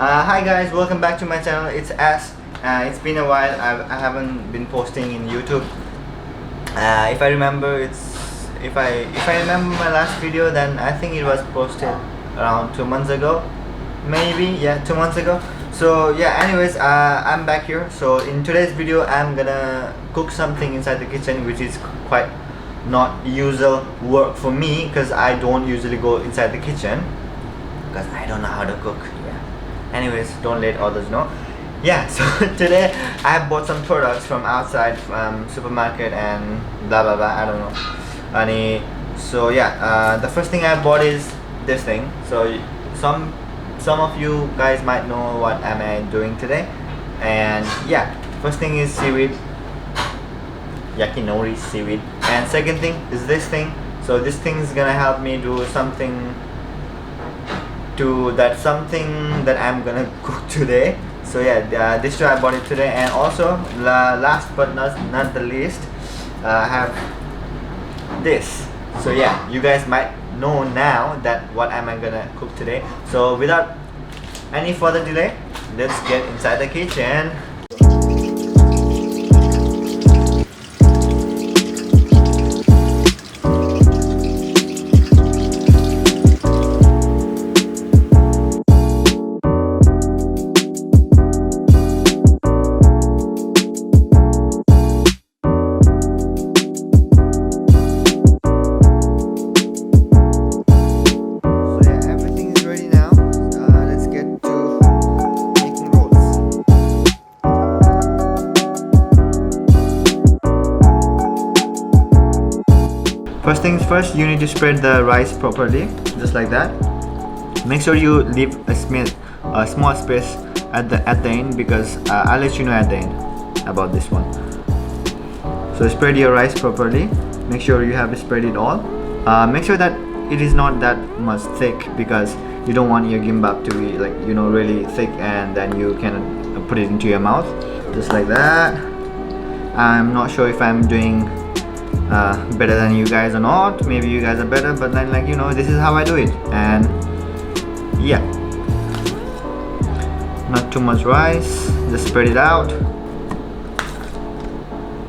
Hi guys, welcome back to my channel. It's Ash. It's been a while. I haven't been posting in YouTube. If I remember, if I remember my last video, then I think it was posted around 2 months ago, maybe. Yeah, 2 months ago. So yeah. Anyways, I'm back here. So in today's video, I'm gonna cook something inside the kitchen, which is quite not usual work for me, because I don't usually go inside the kitchen because I don't know how to cook. Yeah. Anyways, don't let others know. Yeah, so today I have bought some products from outside, from supermarket and blah blah blah, I don't know. So yeah, the first thing I bought is this thing. So some of you guys might know what am I doing today. And yeah, first thing is seaweed, yakinori seaweed. And second thing is this thing. So this thing is gonna help me do something that I'm gonna cook today. So yeah, this two I bought it today. And also last but not the least, I have this. So yeah, you guys might know now that what am I gonna cook today. So without any further delay, let's get inside the kitchen. First things first, you need to spread the rice properly, just like that. Make sure you leave a small space at the end, because I'll let you know at the end about this one. So spread your rice properly. Make sure you have spread it all. Make sure that it is not that much thick, because you don't want your gimbap to be like, you know, really thick and then you can put it into your mouth, just like that. I'm not sure if I'm doing better than you guys or not. Maybe you guys are better, but then, like, you know, this is how I do it. And yeah, not too much rice, just spread it out.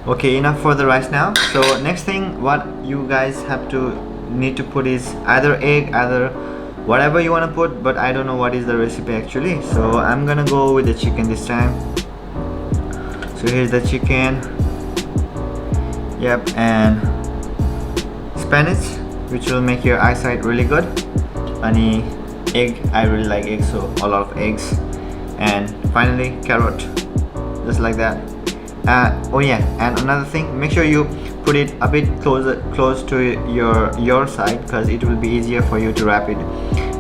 Okay, enough for the rice now. So next thing, what you guys need to put is either egg, either whatever you want to put, but I don't know what is the recipe actually. So I'm gonna go with the chicken this time. So here's the chicken. Yep, and spinach, which will make your eyesight really good. Any egg, I really like eggs, so a lot of eggs. And finally carrot, just like that. Oh yeah, and another thing, make sure you put it a bit close to your side, because it will be easier for you to wrap it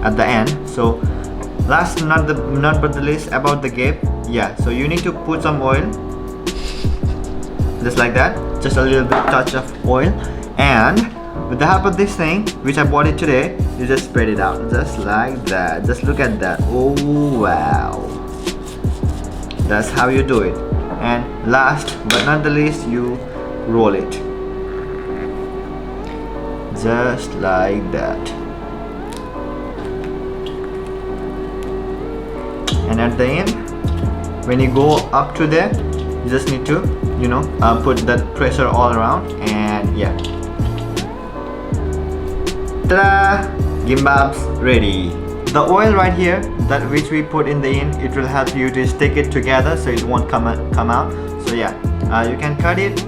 at the end. So last not but the least, about the gap. Yeah, so you need to put some oil, just like that, just a little bit touch of oil. And with the help of this thing, which I bought it today, you just spread it out, just like that. Just look at that. Oh wow, that's how you do it. And last but not the least, you roll it, just like that. And at the end, when you go up to there, you just need to, you know, put that pressure all around. And yeah, ta-da! Gimbap's ready. The oil right here, that which we put in the end, it will help you to stick it together, so it won't come out. So yeah, you can cut it,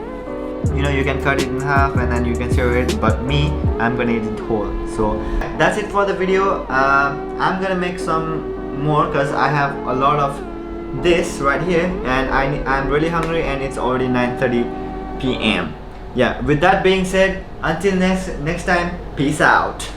you know, you can cut it in half and then you can serve it, but me, I'm gonna eat it whole. So that's it for the video. I'm gonna make some more, because I have a lot of this right here, and I'm really hungry, and it's already 9:30 p.m. Yeah, with that being said, until next time, peace out.